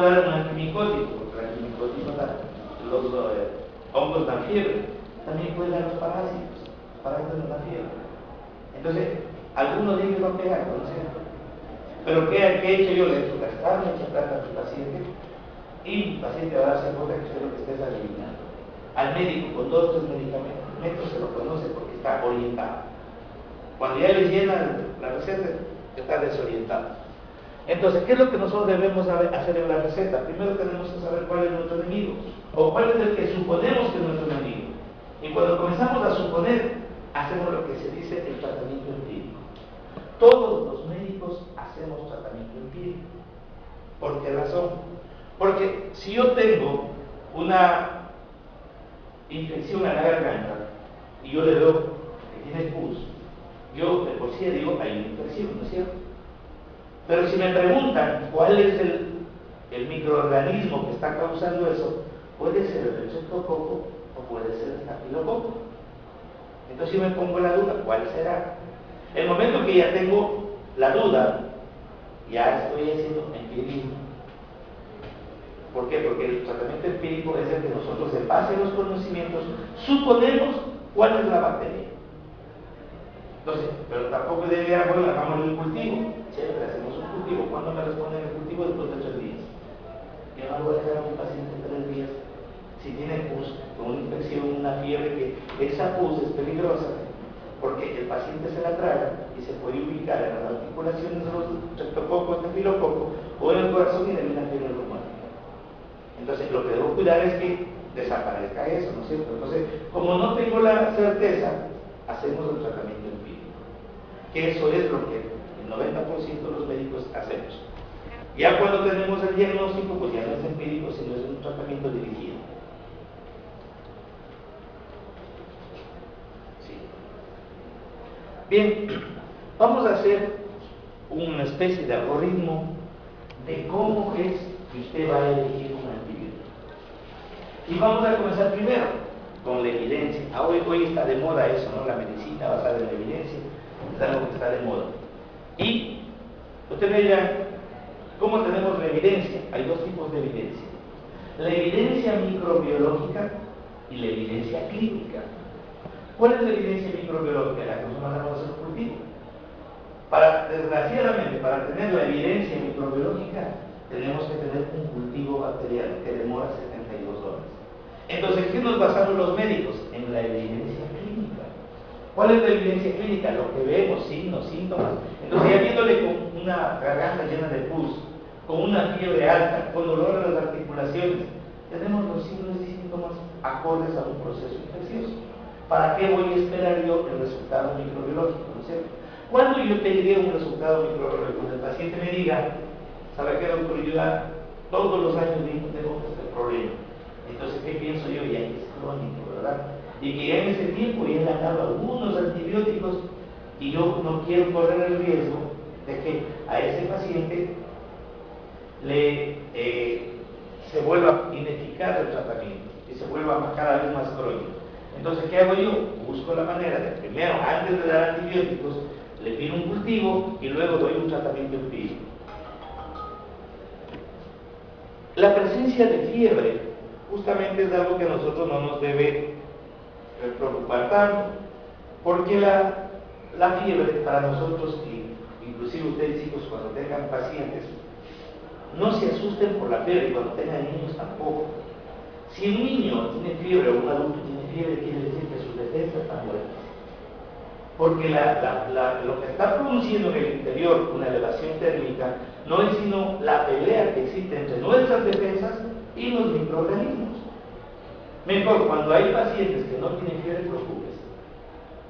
puedo dar un antimicótico, porque el antimicótico da, los hongos dan fiebre. También puede dar los parásitos no dan fiebre. Entonces, algunos de ellos no pegan, ¿no es cierto? Pero ¿qué he hecho yo? Le he hecho gastar mucha plata a mi paciente y mi paciente va a darse cuenta que usted lo que está es adivinando. Al médico con 2 o 3 medicamentos se lo conoce porque está orientado. Cuando ya le llena la receta, está desorientado. Entonces, ¿qué es lo que nosotros debemos hacer en la receta? Primero tenemos que saber cuál es nuestro enemigo, o cuál es el que suponemos que es nuestro enemigo. Y cuando comenzamos a suponer, hacemos lo que se dice el tratamiento empírico. Todos los médicos hacemos tratamiento empírico. ¿Por qué razón? Porque si yo tengo una infección a la garganta y yo le veo que tiene pus, yo de por sí digo hay una infección, ¿no es cierto? Pero si me preguntan cuál es el microorganismo que está causando eso, puede ser el streptococo o puede ser el estafilococo. Entonces yo me pongo la duda, ¿cuál será? El momento que ya tengo la duda, ya estoy haciendo empirismo. ¿Por qué? Porque el tratamiento empírico es el que nosotros, en base a los conocimientos, suponemos cuál es la bacteria. Entonces, pero tampoco debería, bueno, hagamos el cultivo. Siempre hacemos un cultivo. ¿Cuándo me responden el cultivo? Después de 3 días. Yo no voy a dejar a un paciente 3 días si tiene pus, con una infección, una fiebre, que esa pus es peligrosa, porque el paciente se la traga y se puede ubicar en las articulaciones de los streptococos, estafilococo, o en el corazón y en una fiebre reumática. Entonces, lo que debo cuidar es que desaparezca eso, ¿no es cierto? Entonces, como no tengo la certeza, hacemos el tratamiento empírico, que eso es lo que el 90% de los médicos hacemos. Ya cuando tenemos el diagnóstico, pues ya no es empírico, sino es un tratamiento dirigido. Sí. Bien, vamos a hacer una especie de algoritmo de cómo es que usted va a elegir un antibiótico. Y vamos a comenzar primero con la evidencia. Hoy está de moda eso, ¿no? La medicina basada en la evidencia es algo que está de moda. Y usted me dirá, ¿cómo tenemos la evidencia? Hay 2 tipos de evidencia: la evidencia microbiológica y la evidencia clínica. ¿Cuál es la evidencia microbiológica? La que nosotros mandamos a hacer un cultivo. Desgraciadamente, para tener la evidencia microbiológica, tenemos que tener un cultivo bacteriano que demora 72 horas. Entonces, ¿qué nos basamos los médicos? En la evidencia clínica. ¿Cuál es la evidencia clínica? Lo que vemos, signos, síntomas. Entonces, ya viéndole con una garganta llena de pus, con una fiebre alta, con dolor en las articulaciones, tenemos los signos y síntomas acordes a un proceso infeccioso. ¿Para qué voy a esperar yo el resultado microbiológico? ¿No es cierto? Cuando yo pediría un resultado microbiológico, el paciente me diga, ¿sabe qué, doctor? Yo ya todos los años tengo este problema. Entonces, ¿qué pienso yo? Ya es crónico, ¿verdad? Y que ya en ese tiempo ya le han dado algunos antibióticos y yo no quiero correr el riesgo de que a ese paciente se vuelva ineficaz el tratamiento y se vuelva cada vez más crónico. Entonces, ¿qué hago yo? Busco la manera de, primero, antes de dar antibióticos, le pido un cultivo y luego doy un tratamiento empírico. La presencia de fiebre justamente es algo que a nosotros no nos debe preocupar tanto, porque la fiebre para nosotros, inclusive ustedes chicos cuando tengan pacientes, no se asusten por la fiebre, y cuando tengan niños tampoco. Si un niño tiene fiebre o un adulto tiene fiebre, quiere decir que sus defensas están buenas. Porque lo que está produciendo en el interior una elevación térmica no es sino la pelea que existe entre nuestras defensas y los microorganismos. Mejor, cuando hay pacientes que no tienen fiebre, preocúpese.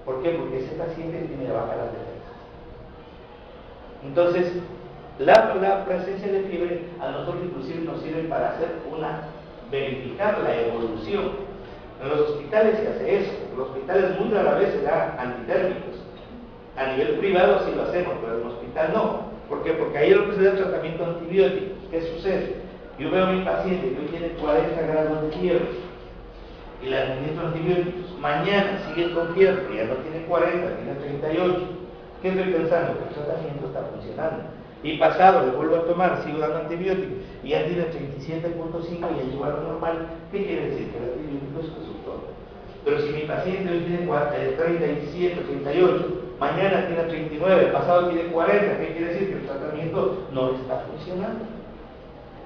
¿Por qué? Porque ese paciente tiene bajas las defensas. Entonces, la presencia de fiebre a nosotros inclusive nos sirve para verificar la evolución. En los hospitales se hace eso. En los hospitales muy rara vez se da antitérmicos. A nivel privado sí lo hacemos, pero en el hospital no. ¿Por qué? Porque ahí es lo que se da tratamiento antibiótico. ¿Qué sucede? Yo veo a mi paciente que hoy tiene 40 grados de fiebre y le administro antibióticos. Mañana sigue con fiebre, ya no tiene 40, tiene 38. ¿Qué estoy pensando? Que el tratamiento está funcionando. y pasado le vuelvo a tomar, sigo dando antibiótico y ya tiene 37.5 y ya llegó a lo normal, ¿qué quiere decir? Que el antibiótico es resultado. Pero si mi paciente hoy tiene 37, 38, mañana tiene 39, pasado tiene 40, ¿qué quiere decir? Que el tratamiento no está funcionando.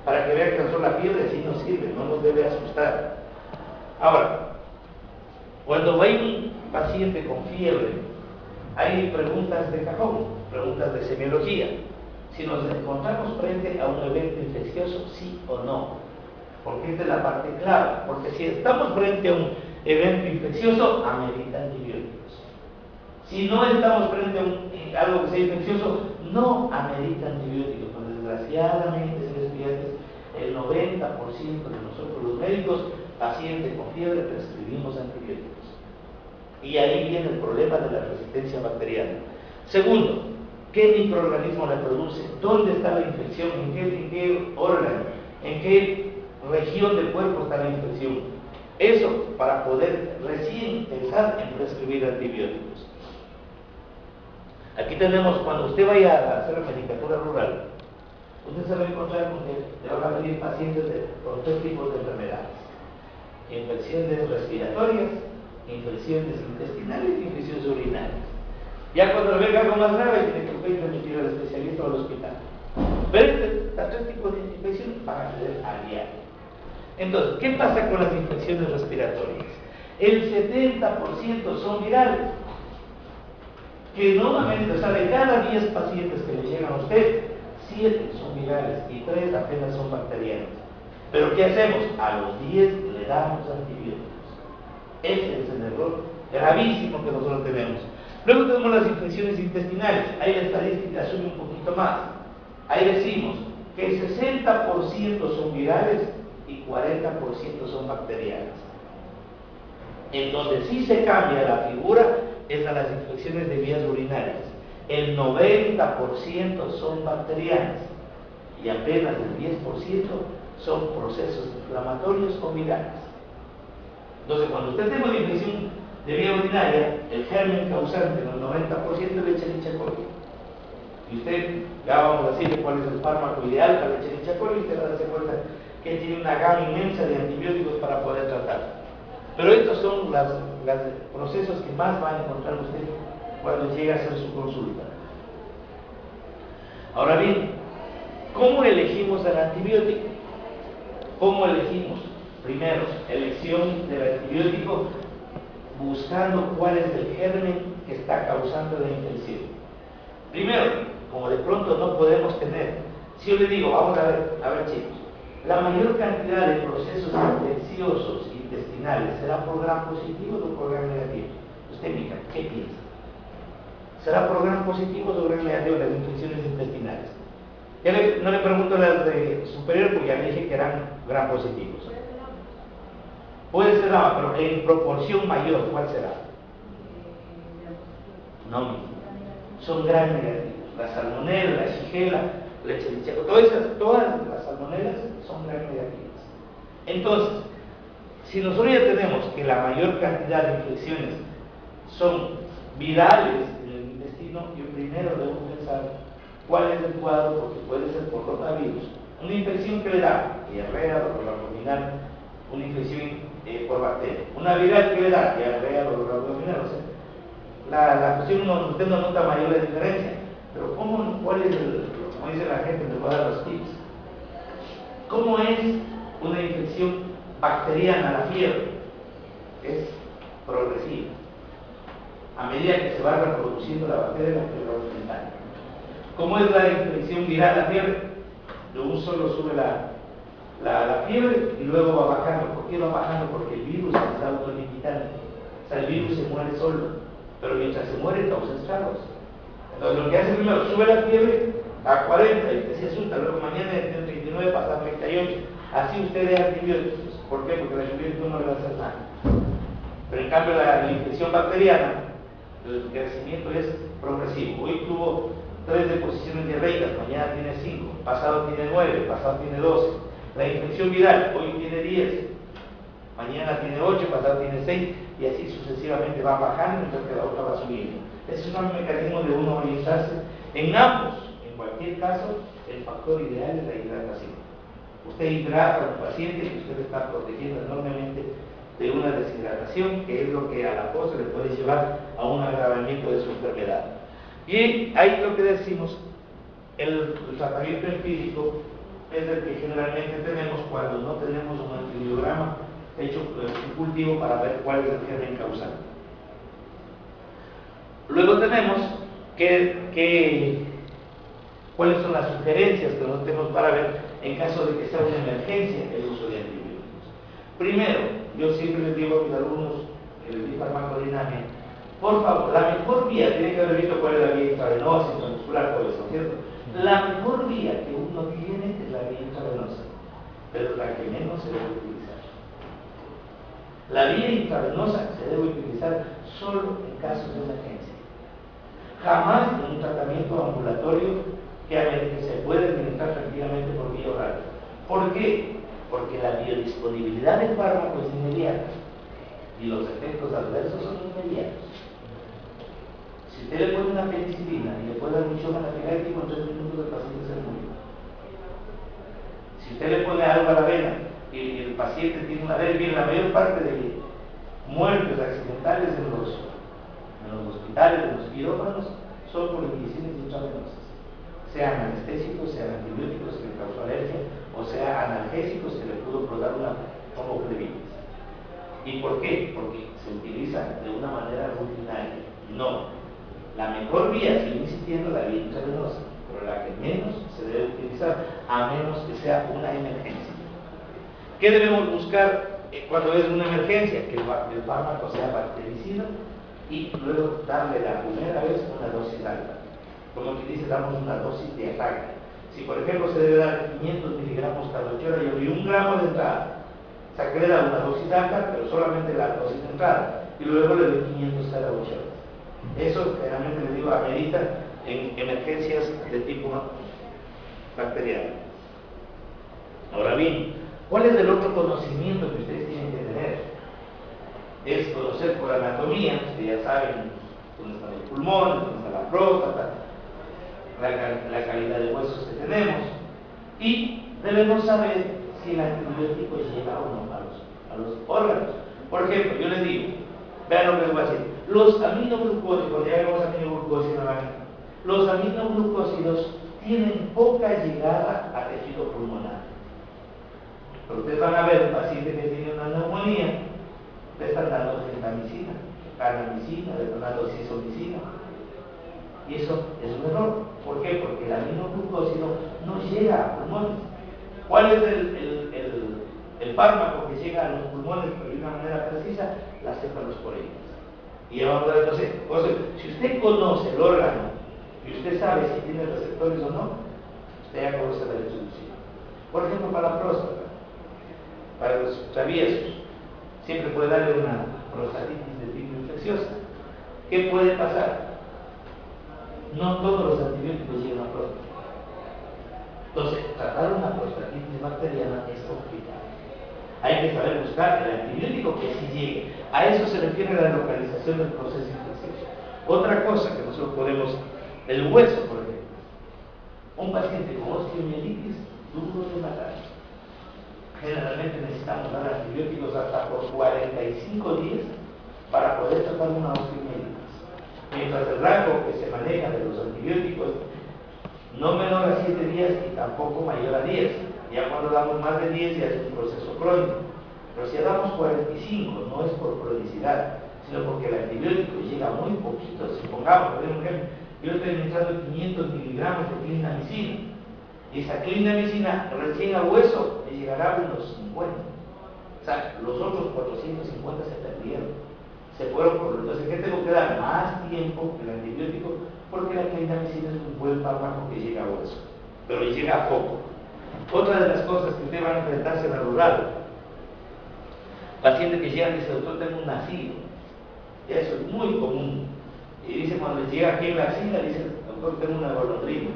Para que vean que solo la fiebre así no sirve, no nos debe asustar. Ahora, cuando hay un paciente con fiebre, hay preguntas de cajón, preguntas de semiología. Si nos encontramos frente a un evento infeccioso, sí o no. Porque esta es la parte clave. Porque si estamos frente a un evento infeccioso, amerita antibióticos. Si no estamos frente a algo que sea infeccioso, no amerita antibióticos. Pues desgraciadamente, señores estudiantes, el 90% de nosotros los médicos, pacientes con fiebre, prescribimos antibióticos. Y ahí viene el problema de la resistencia bacteriana. Segundo, ¿qué microorganismo la produce? ¿Dónde está la infección? ¿En qué órgano? ¿En qué región del cuerpo está la infección? Eso para poder recién pensar en prescribir antibióticos. Aquí tenemos, cuando usted vaya a hacer la medicatura rural, usted se va a encontrar con que le van a venir pacientes con tres tipos de enfermedades: infecciones respiratorias, infecciones intestinales y infecciones urinarias. Ya cuando venga algo más grave, tiene que usted remitir al especialista o al hospital. Pero estos tres tipos de infecciones van a ser a diario. Entonces, ¿qué pasa con las infecciones respiratorias? El 70% son virales. Que normalmente, o sea, de cada 10 pacientes que le llegan a usted, 7 son virales y 3 apenas son bacterianos. Pero ¿qué hacemos? A los 10 le damos antibióticos. Ese es el error gravísimo que nosotros tenemos. Luego tenemos las infecciones intestinales. Ahí la estadística sube un poquito más. Ahí decimos que el 60% son virales y 40% son bacterianas. En donde sí se cambia la figura es a las infecciones de vías urinarias. El 90% son bacterianas y apenas el 10% son procesos inflamatorios o virales. Entonces, cuando usted tiene una infección de vía urinaria, el germen causante en el 90% es Escherichia coli. Y usted, ya vamos a decir cuál es el fármaco ideal para el Escherichia coli, usted va a darse cuenta que tiene una gama inmensa de antibióticos para poder tratar. Pero estos son los procesos que más va a encontrar usted cuando llegue a hacer su consulta. Ahora bien, ¿cómo elegimos el antibiótico? ¿Cómo elegimos? Primero, elección del antibiótico buscando cuál es el germen que está causando la infección. Primero, como de pronto no podemos tener, si yo le digo, vamos a ver chicos, la mayor cantidad de procesos infecciosos intestinales, ¿será por gram positivo o por gram negativo? Usted mira, ¿qué piensa? ¿Será por gram positivo o gram negativo las infecciones intestinales? Ya no le pregunto las de superior porque ya le dije que eran gram positivos. Puede ser nada, pero en proporción mayor, ¿cuál será? No, son gram negativos. La salmonela, la shigella, la Escherichia coli, todas las salmonelas son gram negativas. Entonces, si nosotros ya tenemos que la mayor cantidad de infecciones son virales en el intestino, yo primero debo pensar cuál es el cuadro, porque puede ser por rotavirus, una infección que le da diarrea, dolor abdominal, una infección por bacteria, una viral que le da diarrea, dolor abdominal. O sea, la cuestión usted no nota mayor diferencia, pero ¿cuál es como dice la gente, le voy a dar los tips? ¿Cómo es una infección bacteriana, la fiebre? Es progresiva. A medida que se va reproduciendo la bacteria, la fiebre va aumentando. ¿Cómo es la infección viral, la fiebre? De un solo sube la fiebre y luego va bajando. ¿Por qué va bajando? Porque el virus se está autolimitando. O sea, el virus se muere solo, pero mientras se muere causa estragos. Entonces lo que hace primero, sube la fiebre a 40 y usted se asusta, luego mañana de 39 pasa a 38. Así usted da antibióticos. ¿Por qué? Porque el antibiótico no le va a hacer nada. Pero en cambio la infección bacteriana, el crecimiento es progresivo. Hoy tuvo 3 deposiciones diarreicas, mañana tiene 5, pasado tiene 9, pasado tiene 12. La infección viral, hoy tiene 10, mañana tiene 8, pasado tiene 6, y así sucesivamente va bajando mientras que la otra va subiendo. Ese es un mecanismo de uno orientarse en ambos, en cualquier caso, el factor ideal es la hidratación. Usted hidrata a un paciente y usted está protegiendo enormemente de una deshidratación, que es lo que a la postre le puede llevar a un agravamiento de su enfermedad. Y ahí lo que decimos, el tratamiento empírico es el que generalmente tenemos cuando no tenemos un antibiograma hecho un cultivo para ver cuál es el germen causal. Luego tenemos cuáles son las sugerencias que nosotros tenemos para ver en caso de que sea una emergencia el uso de antibióticos. Primero, yo siempre les digo a mis alumnos que les di farmacodinamia, por favor, la mejor vía, tienen que haber visto cuál es la vía intravenosa, intramuscular, todo eso, ¿cierto? La mejor vía que uno tiene es la vía intravenosa, pero es la que menos se debe utilizar. La vía intravenosa se debe utilizar solo en casos de emergencia. Jamás en un tratamiento ambulatorio que se puede administrar tranquilamente por vía oral. ¿Por qué? Porque la biodisponibilidad del fármaco es inmediata y los efectos adversos son inmediatos. Si usted le pone una penicilina y le puede dar un shock anafiláctico, en 3 minutos el paciente se murió. Si usted le pone algo a la vena y el paciente tiene una vena, la mayor parte de muertes accidentales en los hospitales, en los quirófanos, son por inyecciones intravenosas, sean anestésicos, sean antibióticos que le causó alergia, o sea analgésicos que le pudo provocar una tromboflebitis. ¿Y por qué? Porque se utiliza de una manera rutinaria. No, la mejor vía, sigo insistiendo, la vía intravenosa, pero la que menos se debe utilizar, a menos que sea una emergencia. ¿Qué debemos buscar cuando es una emergencia? Que el fármaco sea bactericida y luego darle la primera vez una dosis alta. Como que dice, damos una dosis de ataque. Si por ejemplo se debe dar 500 miligramos cada 8 horas, yo doy 1 gramo de entrada. O sea, que le da una dosis alta, pero solamente la dosis de entrada. Y luego le doy 500 cada 8 horas. Eso generalmente le digo amerita en emergencias de tipo bacteriano. Ahora bien, ¿cuál es el otro conocimiento que ustedes tienen que tener? Es conocer por anatomía, ustedes ya saben dónde están los pulmones, dónde está la próstata, la calidad de huesos que tenemos, y debemos saber si el antibiótico llega o no a los órganos. Por ejemplo, yo les digo, vean lo que les voy a decir, los aminoglucósidos, ya vemos aminoglucósidos, los aminoglucósidos tienen poca llegada a tejido pulmonar. Pero ustedes van a ver un paciente que tiene una neumonía, le están dando gentamicina, carnamicina, le están dando cisomicina. Y eso es un error. ¿Por qué? Porque el aminoglucósido no llega a pulmones. ¿Cuál es el fármaco que llega a los pulmones de una manera precisa? Las cefalosporinas. Y ya vamos a ver entonces, si usted conoce el órgano y usted sabe si tiene receptores o no, usted ya conoce la distribución. Por ejemplo, para la próstata, para los traviesos, siempre puede darle una prostatitis de tipo infecciosa. ¿Qué puede pasar? No todos los antibióticos llegan a próstata. Entonces, tratar una prostatitis bacteriana es complicado. Hay que saber buscar el antibiótico que sí llegue. A eso se refiere la localización del proceso infeccioso. Otra cosa que nosotros podemos, el hueso, por ejemplo. Un paciente con osteomielitis, duro de matar. Generalmente necesitamos dar antibióticos hasta por 45 días para poder tratar una osteomielitis. Mientras el rango que se maneja de los antibióticos no menor a 7 días y tampoco mayor a 10. Ya cuando damos más de 10 ya es un proceso crónico. Pero si damos 45, no es por cronicidad, sino porque el antibiótico llega muy poquito. Supongamos, por ejemplo, yo estoy administrando 500 miligramos de clindamicina. Y esa clindamicina recién al hueso le llegará a unos 50. O sea, los otros 450 se perdieron. Se fueron por. Entonces, ¿qué tengo que dar? Más tiempo que el antibiótico, porque la clindamicina es un buen fármaco que llega a hueso, pero llega a poco. Otra de las cosas que usted va a enfrentarse en el rural, pacientes que llegan y dicen, doctor, tengo un nacido. Ya eso es muy común. Y dice, cuando les llega aquí en la axila, dice, doctor, tengo una golondrina.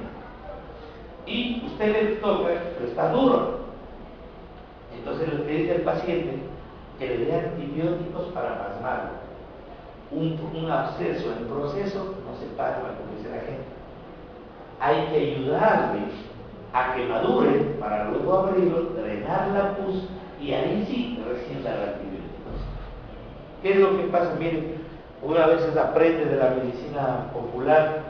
Y usted le toca, pero está duro. Entonces le dice al paciente que le dé antibióticos para pasmarlo. Un absceso en proceso no se pasma, como dice la gente. hay que ayudarle a que madure para luego abrirlo, drenar la pus y ahí sí recién dar antibióticos. ¿Qué es lo que pasa? Miren, una vez se aprende de la medicina popular.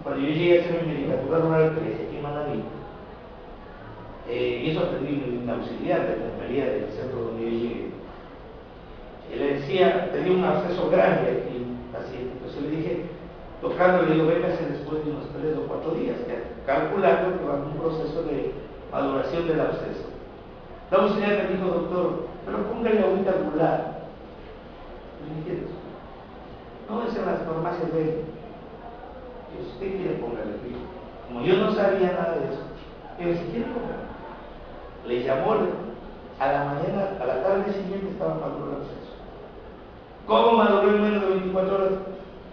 Cuando yo llegué a hacer mi medicatura rural 13 aquí en Manaví, y eso aprendí en una auxiliar de enfermería del centro donde yo llegué. Él le decía, tenía un absceso grande aquí, paciente. Entonces le dije, tocando, le digo, véngase después de unos 3 o 4 días, calculando que va a un proceso de maduración del absceso. La auxiliar me dijo, doctor, pero póngale agüita regular. Le dije, no, es en las farmacias de él. Si usted quiere póngale, como yo no sabía nada de eso, pero si quiere póngale. Le llamó a la mañana, a la tarde siguiente estaba maduro el absceso. ¿Cómo maduró en menos de 24 horas?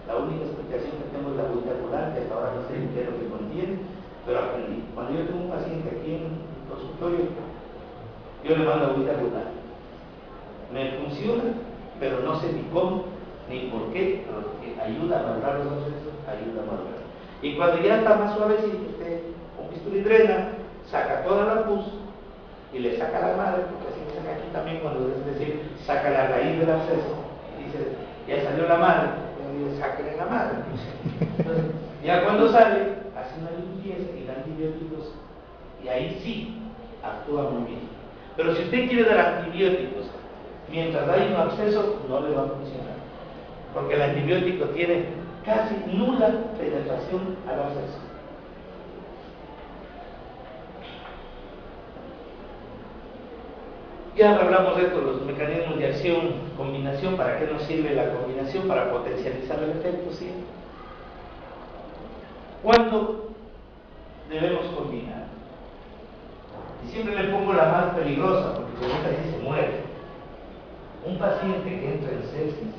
La única explicación que tengo es la agüita regular, que hasta ahora no sé qué es lo que contiene, pero aprendí. Cuando yo tengo un paciente aquí en el consultorio, yo le mando agüita regular. Me funciona, pero no sé ni cómo, ni por qué, pero que ayuda a madurar los abscesos, ayuda a madurar. Y cuando ya está más suavecito, usted con bisturí drena, saca toda la pus y le saca la madre, porque así se saca aquí también cuando es decir, saca la raíz del absceso, y dice, ya salió la madre, y le saca la madre. Entonces, ya cuando sale, hace una limpieza y da antibióticos, y ahí sí actúa muy bien. Pero si usted quiere dar antibióticos mientras hay un absceso, no le va a funcionar, porque el antibiótico tiene casi nula penetración al absceso. Ya hablamos de esto, los mecanismos de acción, combinación. ¿Para qué nos sirve la combinación? Para potencializar el efecto, ¿sí? ¿Cuándo debemos combinar? Y siempre le pongo la más peligrosa, porque con esta sí se muere. Un paciente que entra en sepsis,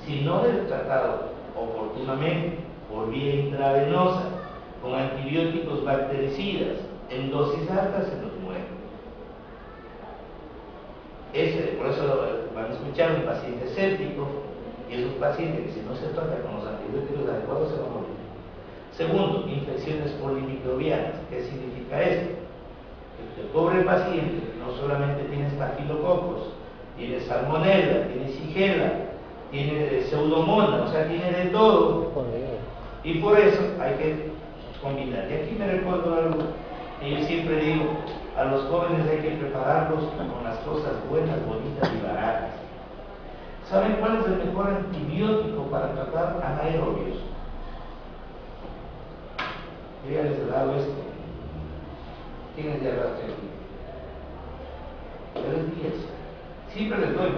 si no es tratado oportunamente por vía intravenosa, con antibióticos bactericidas, en dosis altas, se nos muere. Por eso van a escuchar un paciente séptico, y es un paciente que si no se trata con los antibióticos adecuados se va a morir. Segundo, infecciones polimicrobianas. ¿Qué significa esto? Que el pobre paciente no solamente tiene estafilococos, tiene salmonella, tiene shigella, tiene pseudomonas, o sea, tiene de todo. Y por eso hay que combinar. Y aquí me recuerdo algo que yo siempre digo, a los jóvenes hay que prepararlos con las cosas buenas, bonitas y baratas. ¿Saben cuál es el mejor antibiótico para tratar anaerobios? Yo ya les he dado esto. ¿Quién es de hablar aquí? Yo les di eso. Siempre les doy,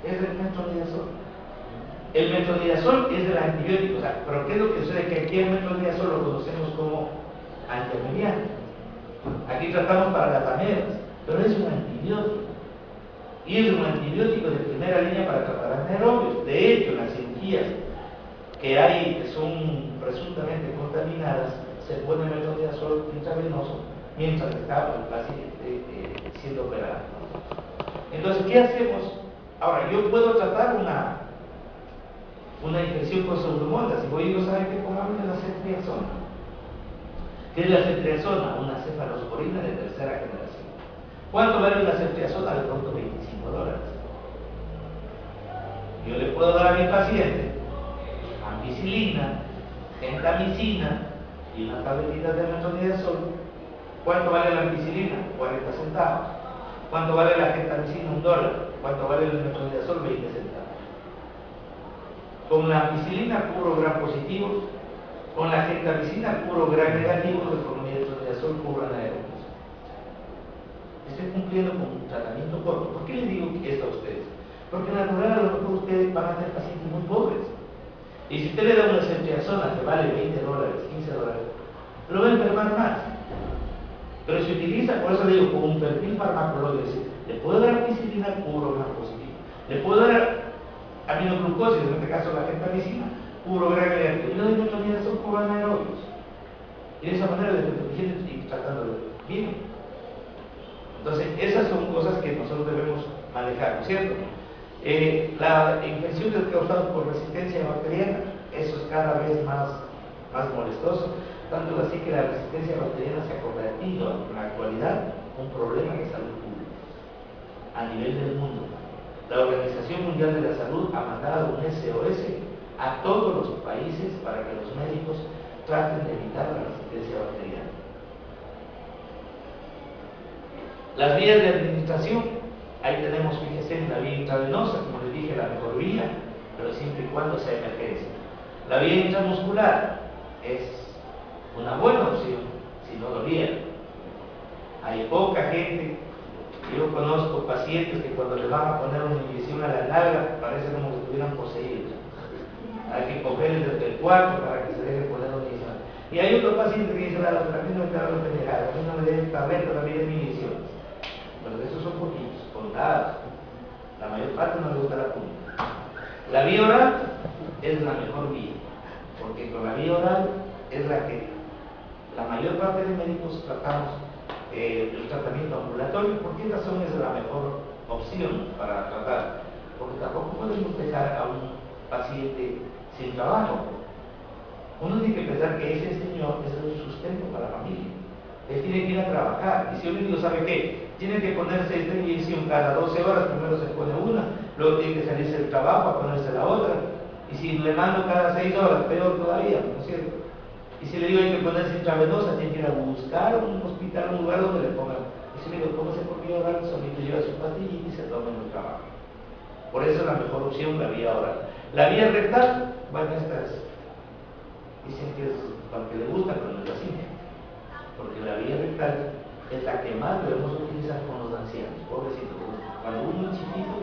pero es el metronidazol. El metronidazol es el antibiótico, o sea, pero ¿qué es lo que sucede? Que aquí el metronidazol lo conocemos como antiameliano. Aquí tratamos para las ameras, pero es un antibiótico. Y es un antibiótico de primera línea para tratar anaerobios. De hecho, las cirugías que hay que son presuntamente contaminadas, se pone metronidazol intravenoso mientras está el paciente siendo operado. Entonces, ¿qué hacemos? Ahora, yo puedo tratar una infección con pseudomonas, y voy a ir, ¿saben qué? Pongamos la ceftriaxona. ¿Qué es la ceftriaxona? Una cefalosporina de tercera generación. ¿Cuánto vale una ceftriaxona? De pronto $25. Yo le puedo dar a mi paciente ampicilina, gentamicina y unas tabletitas de metronidazol. ¿Cuánto vale la ampicilina? 40 centavos. ¿Cuánto vale la gentamicina? $1. ¿Cuánto vale el metronidazol? 20 centavos. Con la ampicilina cubro gran positivo, con la gentamicina cubro gran negativo, y con el metronidazol cubro anaerobios. Estoy cumpliendo con un tratamiento corto. ¿Por qué les digo esto a ustedes? Porque en la realidad a lo mejor ustedes van a ser pacientes muy pobres. Y si usted le da una ceftriaxona que vale $20, $15, lo va a enfermar más. Pero si utiliza, por eso le digo, con un perfil farmacológico, es decir, le puedo dar ampicilina, cubro gran positivo. Le puedo dar aminoglucosis, en este caso la gentamicina, cubro gran negativo. Y le doy metronidazol, cubro anaerobios. Y de esa manera le estoy y tratándolo bien. Entonces, esas son cosas que nosotros debemos manejar, ¿no es cierto? La infección es causada por resistencia bacteriana. Eso es cada vez más molestoso, tanto así que la resistencia bacteriana se ha convertido en la actualidad un problema de salud pública a nivel del mundo. La Organización Mundial de la Salud ha mandado un SOS a todos los países para que los médicos traten de evitar la resistencia bacteriana. Las vías de administración, ahí tenemos, fíjense, la vía intravenosa, como les dije, la mejor vía, pero siempre y cuando sea emergencia. La vía intramuscular es una buena opción si no doliera. Hay poca gente, yo conozco pacientes que cuando le van a poner una inyección a la nalga parece como si estuvieran poseídos. Hay que cogerles desde el cuarto para que se deje poner una inyección. Y hay otro paciente que dice, a mí no me está dando pendejada, a mí no me deben tableta, también es mi inyección. Pero esos son poquitos, contados. La mayor parte no le gusta la punta. La vía oral es la mejor vía, porque con la vía oral es la que la mayor parte de médicos tratamos el tratamiento ambulatorio. ¿Por qué razón es la mejor opción para tratar? Porque tampoco podemos dejar a un paciente sin trabajo. Uno tiene que pensar que ese señor es un sustento para la familia. Él tiene que ir a trabajar. Y si un médico sabe que tiene que ponerse esta inyección cada 12 horas, primero se pone una, luego tiene que salirse del trabajo a ponerse la otra. Y si le mando cada 6 horas, peor todavía, ¿no es cierto? Y si le digo hay que ponerse intravenosa, tiene que ir a buscar un hospital, un lugar donde le pongan. Y si le digo, póngase por vía oral, solamente lleva su pastillita y se toma en el trabajo. Por eso es la mejor opción la vía oral. La vía rectal, bueno, estas dicen que es para que le gusta, pero no es así. Porque la vía rectal es la que más debemos utilizar con los ancianos, pobrecitos. Cuando uno es chiquito,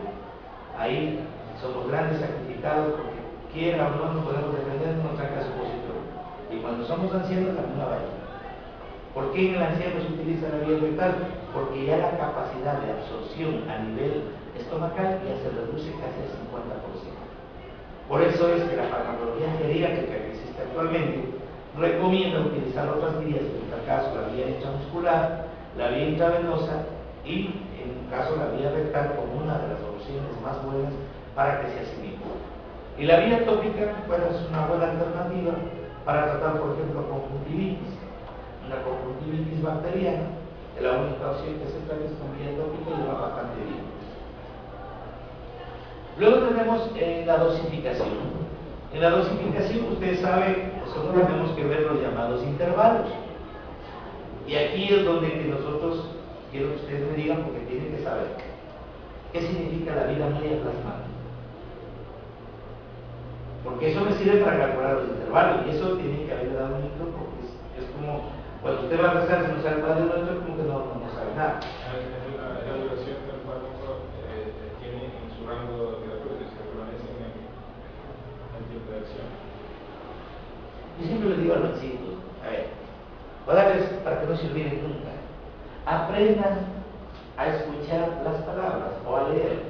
ahí somos grandes sacrificados porque quiera o no nos podemos defender de nuestra casa suposición. Y cuando somos ancianos, la misma vaya. ¿Por qué en el anciano se utiliza la vía rectal? Porque ya la capacidad de absorción a nivel estomacal ya se reduce casi al 50%. Por eso es que la farmacología geriátrica que existe actualmente recomienda utilizar otras vías, en este caso la vía intramuscular, la vía intravenosa y en caso la vía rectal como una de las soluciones más buenas para que se asimile. Y la vía tópica, bueno, es una buena alternativa para tratar, por ejemplo, conjuntivitis. Una conjuntivitis bacteriana, que la única opción que se trae es con vía tópica y va bastante bien. Luego tenemos la dosificación. En la dosificación, ustedes saben, nosotros tenemos que ver los llamados intervalos. Y aquí es donde que nosotros, quiero que ustedes me digan, porque tienen que saber, ¿qué significa la vida media plasmática? Porque eso me sirve para calcular los intervalos, y eso tiene que haberle dado un micro, porque es como, cuando usted va a rezar, si no sabe el Padre Nuestro, como que no sabe nada. La duración del fármaco tiene en su rango terapéutico, se permanece en el tiempo de acción. Yo siempre le digo a los chicos, a ver, voy a darles para que no se olviden nunca. Aprendan a escuchar las palabras o a leer.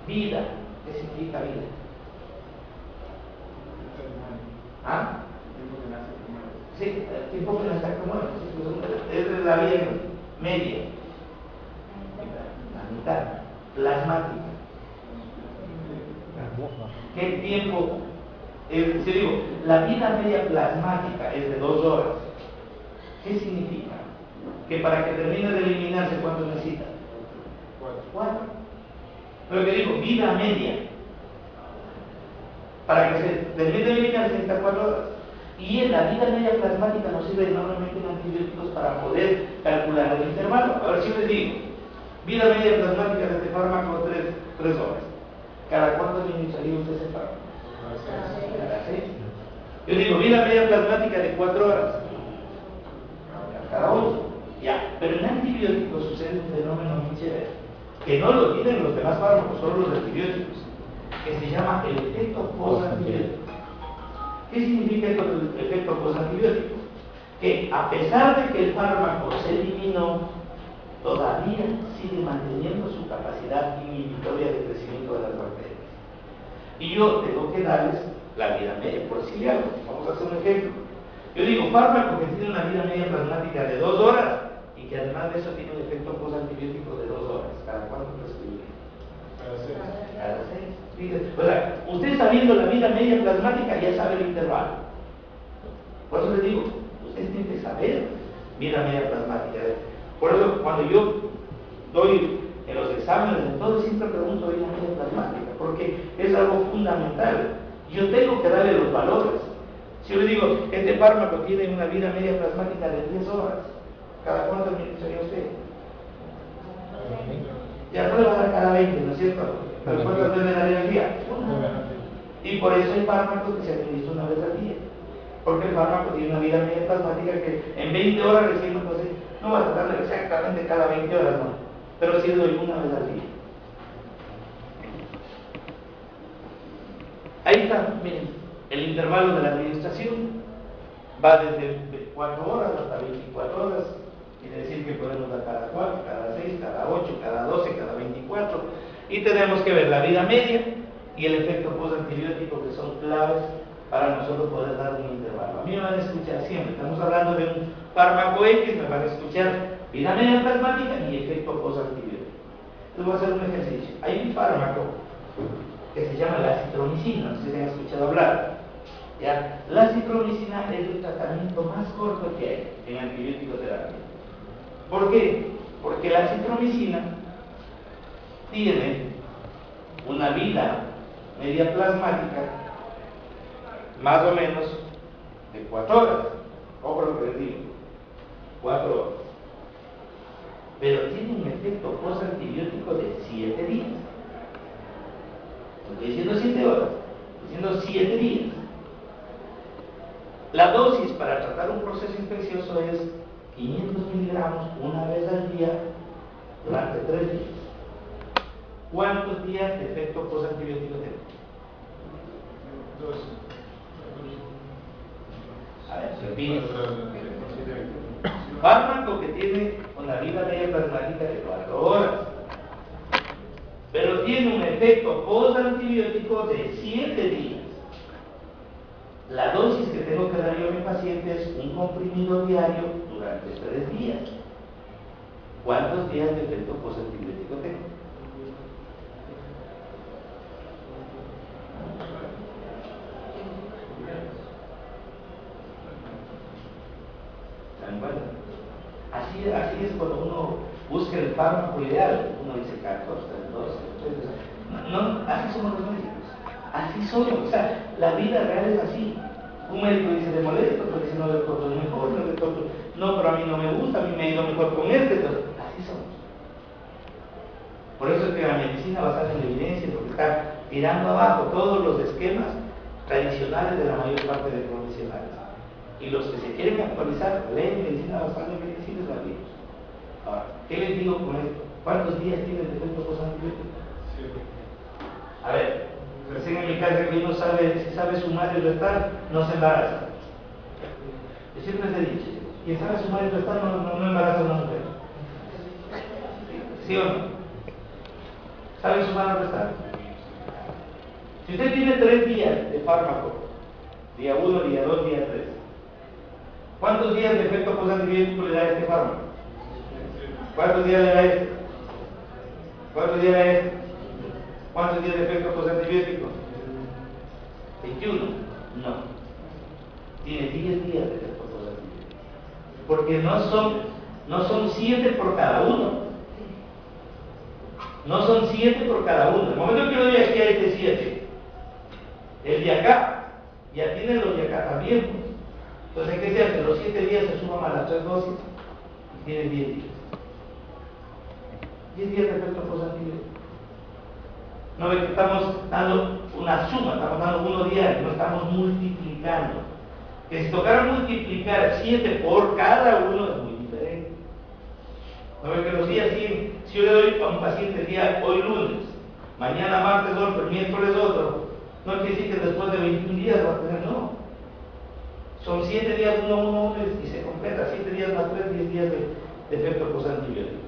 Vida, ¿qué significa vida? ¿Ah? Sí, el tiempo que nace como es la vía media, la mitad, plasmática. ¿Qué tiempo? Si digo, la vida media plasmática es de 2 horas. ¿Qué significa? Que para que termine de eliminarse, ¿cuánto necesita? 4. Pero que digo, vida media. Para que se termine de eliminarse necesita 4 horas. Y en la vida media plasmática nos sirve enormemente en antibióticos para poder calcular el intervalo. A ver si les digo, vida media plasmática de este fármaco 3 horas. ¿Cada cuánto administraría usted ese fármaco? Cada 6. Yo digo, vida media plasmática de 4 horas. Cada 8. Ya, pero en antibióticos sucede un fenómeno muy chévere, que no lo tienen los demás fármacos, solo los antibióticos, que se llama el efecto postantibiótico. ¿Qué significa esto del efecto postantibiótico? Que a pesar de que el fármaco se eliminó, todavía sigue manteniendo su capacidad inhibitoria de crecimiento de las bacterias. Y yo tengo que darles la vida media, por decirle algo. Vamos a hacer un ejemplo. Yo digo, fármaco que tiene una vida media plasmática de 2 horas y que además de eso tiene un efecto postantibiótico de 2 horas. ¿Cada cuánto prescribe? Cada 6. Fíjese. O sea, usted sabiendo la vida media plasmática ya sabe el intervalo. Por eso le digo, usted tiene que saber vida media plasmática. Por eso cuando yo doy en los exámenes, entonces siempre pregunto vida media plasmática, porque es algo fundamental. Yo tengo que darle los valores. Si yo le digo, este fármaco tiene una vida media plasmática de 10 horas, ¿cada cuántos minutos sería usted? Ya no le va a dar cada 20, ¿no es cierto? ¿Pero cuántas veces le daría al día? Y por eso hay fármacos que se administran una vez al día. Porque el fármaco tiene una vida media plasmática que en 20 horas recién, entonces no va a tratar exactamente cada 20 horas, no. Pero sí doy una vez al día. Ahí está, miren, el intervalo de la administración va desde 4 horas hasta 24 horas. Quiere decir que podemos dar cada 4, cada 6, cada 8, cada 12, cada 24. Y tenemos que ver la vida media y el efecto postantibiótico, que son claves para nosotros poder dar un intervalo. A mí me van a escuchar siempre, estamos hablando de un fármaco X, me van a escuchar vida media plasmática y efecto postantibiótico. Entonces voy a hacer un ejercicio. Hay un fármaco que se llama la citromicina, no sé si han escuchado hablar. ¿Ya? La citromicina es el tratamiento más corto que hay en antibiótico terapia. ¿Por qué? Porque la citromicina tiene una vida media plasmática más o menos de 4 horas. Ojo lo que les digo, 4 horas. Pero tiene un efecto postantibiótico de 7 días. No estoy diciendo 7 horas, estoy diciendo 7 días. La dosis para tratar un proceso infeccioso es 500 miligramos una vez al día durante 3 días. ¿Cuántos días de efecto postantibiótico tiene? 2. A ver, repito. Fármaco que tiene una vida media plasmática de 4 horas, pero tiene un efecto postantibiótico de 7 días. La dosis que tengo que dar yo a mi paciente es un comprimido diario durante 3 días. ¿Cuántos días de efecto postantibiótico tengo? ¿Se dan cuenta? Así es cuando uno busca el fármaco ideal. Uno dice 14, 12, 13. No, así somos los médicos. Así somos. O sea, la vida real es así. Un médico dice, le molesta, otro dice, no, doctor, es mejor, no, doctor, no, pero a mí no me gusta, a mí me ha ido mejor con este. Entonces, así somos. Por eso es que la medicina basada en la evidencia, porque está tirando abajo todos los esquemas tradicionales de la mayor parte de profesionales. Y los que se quieren actualizar, leen medicina basada en medicina y la vida. Ahora, ¿qué les digo con esto? ¿Cuántos días tiene el efecto postantibiótico? Sí. A ver, recién en mi casa que uno sabe, si sabe sumar y restar, no se embaraza. Yo siempre les he dicho, quien sabe sumar y restar no embaraza a una mujer. ¿Sí o no? ¿Sabe sumar o restar? Si usted tiene 3 días de fármaco, día 1, día 2, día 3, ¿cuántos días de efecto postantibiótico le da este fármaco? ¿Cuántos días le da este? ¿Cuántos días le da este? ¿Cuántos días de efecto postantibiótico? 21. No. Tiene 10 días de efecto postantibiótico. Porque no son 7 por cada uno. No son 7 por cada uno. El momento que yo doy aquí a este 7, el de acá, ya tiene los de acá también. Entonces, ¿qué se hace? Los 7 días se suman a las 3 dosis y tiene 10 días. 10 días de efecto postantibiótico. No ve que estamos dando una suma, estamos dando 1 diario, no estamos multiplicando. Que si tocara multiplicar 7 por cada uno es muy diferente. No ve que los días siguen. Si yo le doy a un paciente el día hoy lunes, mañana martes otro, el miércoles otro, no quiere decir que después de 21 días va a tener, no. Son 7 días, 1 y se completa, 7 días más 3, 10 días de efecto postantibiótico.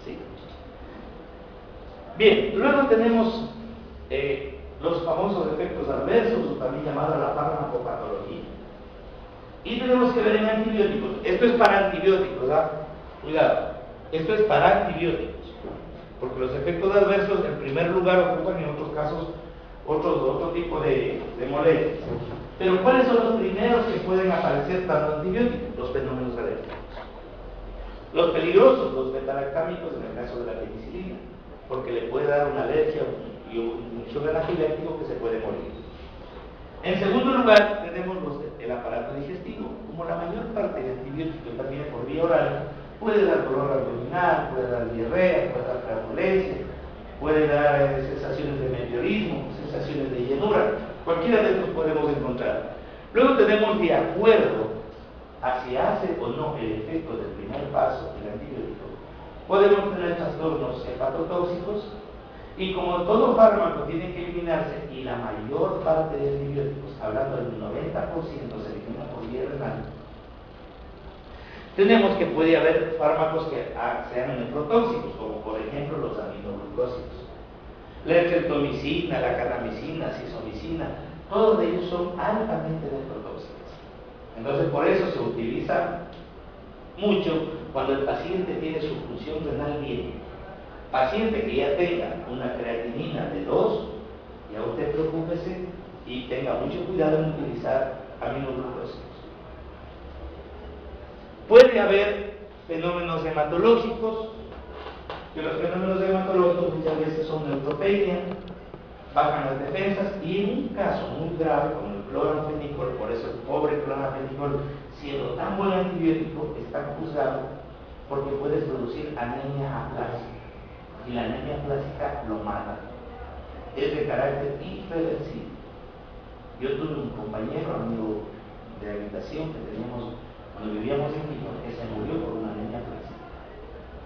¿Sí? Bien, luego tenemos los famosos efectos adversos, o también llamada la farmacopatología. Y tenemos que ver en antibióticos. Esto es para antibióticos, ¿ah? Cuidado, esto es para antibióticos. porque los efectos adversos en primer lugar ocupan en otros casos otro tipo de molestias. Pero ¿cuáles son los primeros que pueden aparecer tanto antibióticos? Los fenómenos alérgicos. Los peligrosos, los betalactámicos en el caso de la penicilina, porque le puede dar una alergia y una inyección anafiláctico que se puede morir. En segundo lugar, tenemos el aparato digestivo. Como la mayor parte de antibióticos también por vía oral, puede dar dolor abdominal, puede dar diarrea, puede dar flatulencia, puede dar sensaciones de meteorismo, sensaciones de llenura. Cualquiera de estos podemos encontrar. Luego tenemos, de acuerdo a si hace o no el efecto del primer paso del antibiótico, podemos tener trastornos hepatotóxicos, y como todo fármaco tiene que eliminarse, y la mayor parte de antibióticos, hablando del 90%, se elimina por vía renal, tenemos que puede haber fármacos que sean nefrotóxicos, como por ejemplo los aminoglucósidos. La estreptomicina, la kanamicina, sizomicina, todos ellos son altamente nefrotóxicos. Entonces por eso se utiliza mucho cuando el paciente tiene su función renal bien. Paciente que ya tenga una creatinina de 2, ya usted preocúpese y tenga mucho cuidado en utilizar aminoglucósidos. Puede haber fenómenos hematológicos, que los fenómenos hematológicos muchas veces son neutropenia, bajan las defensas, y en un caso muy grave como el cloranfenicol, por eso el pobre cloranfenicol, siendo tan buen antibiótico, está juzgado porque puede producir anemia aplásica, y la anemia aplásica lo mata. Es de carácter irreversible. Yo tuve un compañero, amigo de habitación, que teníamos cuando vivíamos en Quito, que se murió por una anemia plástica.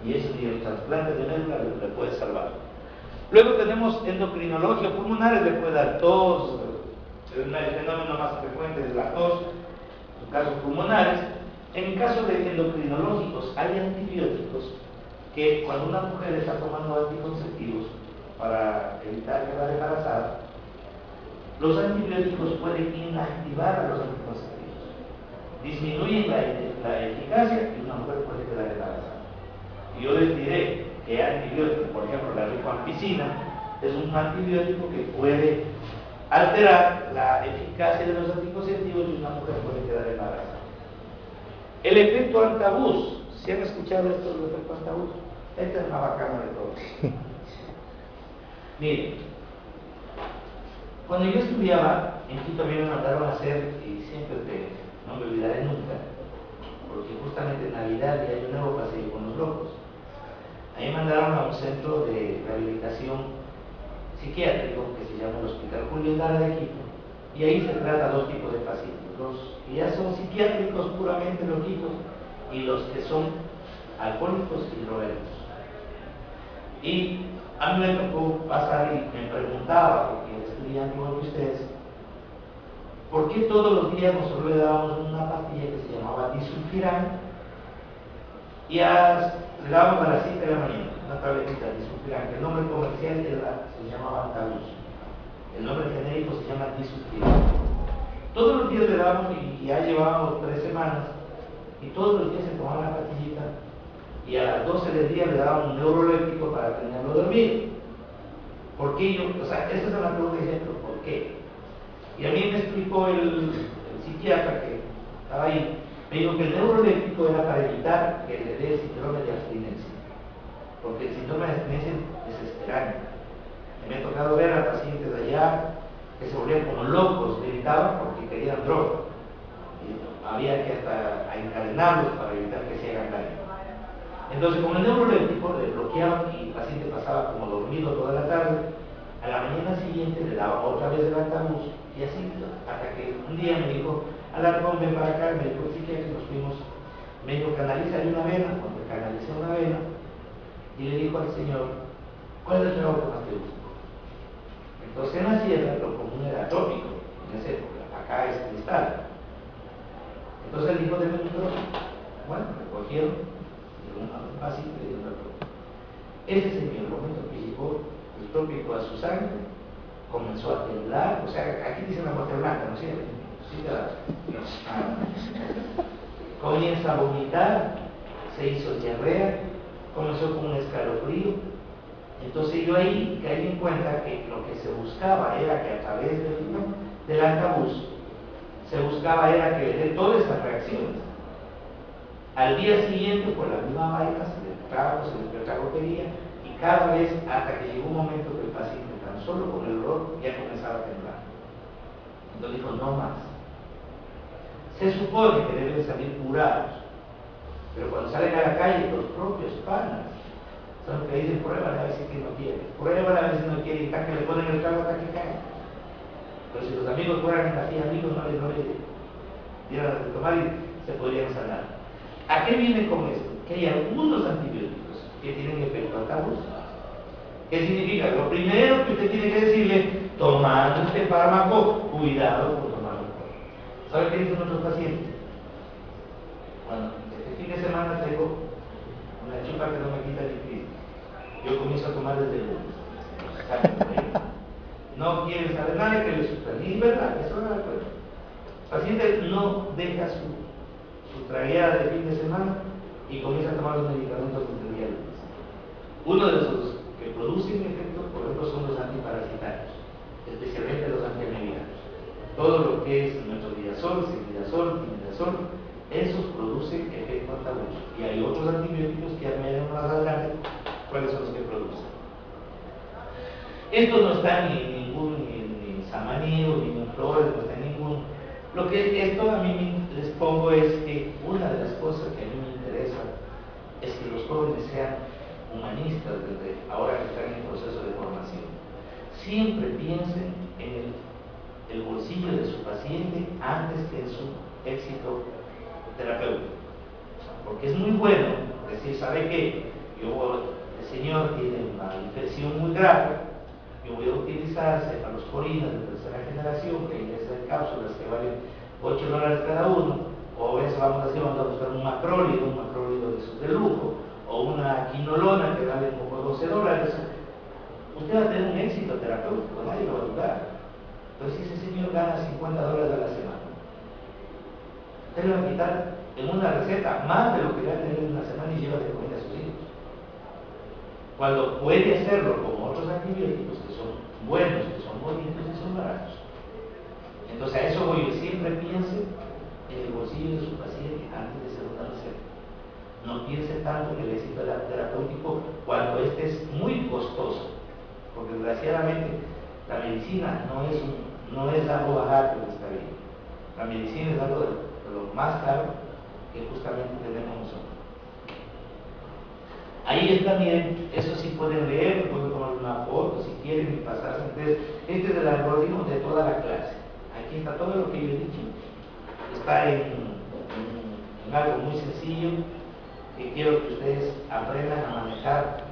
Y eso ni el trasplante de médula le puede salvar. Luego tenemos endocrinología pulmonar, le puede dar tos, el fenómeno más frecuente es la tos, en casos pulmonares. En caso de endocrinológicos, hay antibióticos que cuando una mujer está tomando anticonceptivos para evitar quedar embarazada, los antibióticos pueden inactivar a los anticonceptivos, disminuyen la eficacia y una mujer puede quedar embarazada. Y yo les diré que antibióticos, por ejemplo la rifampicina, es un antibiótico que puede alterar la eficacia de los anticonceptivos y una mujer puede quedar embarazada. El efecto antabús, ¿se han escuchado esto del efecto antabús? Esta es la bacana de todos. Miren, cuando yo estudiaba, en Quito me mandaron a hacer, y siempre no me olvidaré nunca, porque justamente en Navidad y Año Nuevo pasé con los locos. A mí me mandaron a un centro de rehabilitación psiquiátrico que se llama el Hospital Julio Lara de Quito, y ahí se trata dos tipos de pacientes, los que ya son psiquiátricos puramente loquitos y los que son alcohólicos y drogadictos. Y a mí me tocó pasar y me preguntaba, porque estudiante igual que ustedes, ¿por qué todos los días nosotros le dábamos una pastilla que se llamaba disulfiram y le dábamos a las 7 de la mañana, una tabletita de disulfiram, que el nombre comercial se llamaba Antabus, el nombre genérico se llama disulfiram. Todos los días le dábamos y ya llevábamos 3 semanas, y todos los días se tomaba la pastillita, y a las 12 del día le daban un neuroléptico para tenerlo dormido. ¿Por qué yo? O sea, esa es la pregunta de ejemplo, ¿por qué? Y a mí me explicó el psiquiatra que estaba ahí, me dijo que el neuroléptico era para evitar que le dé el síndrome de abstinencia, porque el síndrome de abstinencia es desesperante. Me ha tocado ver a pacientes allá que se volvían como locos, gritaban porque querían droga. Y había que hasta encadenarlos para evitar que se hagan daño. Entonces, con el neuroléptico le bloqueaban y el paciente pasaba como dormido toda la tarde. A la mañana siguiente le daba otra vez el Antabus, y así hasta que un día me dijo: Alarcón, ven para acá. Me dijo: sí, que nos fuimos. Me dijo: canalízale una vena. Cuando canalicé una vena, y le dijo al señor: ¿cuál es el trago que más te gusta? Entonces en la sierra lo común era trópico, en esa época, acá es cristal. Entonces él dijo: deme un trópico. Bueno, recogieron un vasito y un trópico. Ese señor, el momento que llegó el trópico a su sangre, comenzó a temblar. O sea, aquí dicen la muerte blanca, ¿no es cierto? Sí, comienza a vomitar, se hizo diarrea, comenzó con un escalofrío, Entonces yo ahí caí en cuenta que lo que se buscaba era que a través del altavoz se buscaba era que de todas estas reacciones. Al día siguiente, por la misma vaina, se despertaba gotería, y cada vez hasta que llegó un momento que el paciente tan solo con el olor ya comenzaba a temblar. Entonces dijo, no más. Se supone que deben salir curados, pero cuando salen a la calle, los propios panas son los que dicen, pruébala a ver si que no quiere, pruébala a ver si no quiere, y hasta que le ponen el trago hasta que cae. Pero si los amigos fueran así amigos, no les dieran de tomar y se podrían sanar. ¿A qué viene con esto? Que hay algunos antibióticos que tienen efecto altavoz. ¿Qué significa? Lo primero que usted tiene que decirle, tomando este fármaco, cuidado con tomarlo. ¿Sabe qué dicen nuestros pacientes? Bueno, este fin de semana tengo una chupa que no me quita ni Cristo. Yo comienzo a tomar desde el lunes. No quieren saber nada que le suspendí, ¿verdad? Eso no es verdad. El paciente no deja su tragueada de fin de semana y comienza a tomar los medicamentos desde el día lunes. Uno de los que producen efecto, por ejemplo, son los antiparasitarios, especialmente los antiamebianos. Todo lo que es metronidazol, timidazol, esos producen efecto altavoz. Y hay otros antibióticos que veremos más adelante cuáles son los que producen. Esto no está ni en ningún ni Samaniego, ni en Flores, no está en ningún. Lo que esto a mí les pongo es que una de las cosas que a mí me interesa es que los jóvenes sean humanistas desde ahora que están en proceso de formación. Siempre piensen en el bolsillo de su paciente antes que en su éxito terapéutico. Porque es muy bueno decir, ¿sabe qué? El señor tiene una infección muy grave, yo voy a utilizar cefalosporinas de tercera generación, que ingresan en cápsulas que valen $8 cada uno, o a veces vamos a buscar un macrólido de lujo, o una quinolona que vale como $12. Usted va a tener un éxito terapéutico, nadie lo va a dudar. Pero si ese señor gana $50 a la semana, usted le va a quitar en una receta más de lo que gana en una semana y lleva de comer a sus hijos. Cuando puede hacerlo con otros antibióticos que son buenos, que son bonitos y son baratos. Entonces a eso voy, siempre piense en el bolsillo de su paciente antes de hacer una receta. No piense tanto en el éxito terapéutico cuando este es muy costoso, porque desgraciadamente la medicina no es algo barato en esta vida. La medicina es algo de lo más caro que justamente tenemos nosotros. Ahí está, miren, eso sí pueden leer, pueden tomar una foto si quieren y pasarse. Entonces, este es el algoritmo de toda la clase. Aquí está todo lo que yo he dicho. Está en algo muy sencillo que quiero que ustedes aprendan a manejar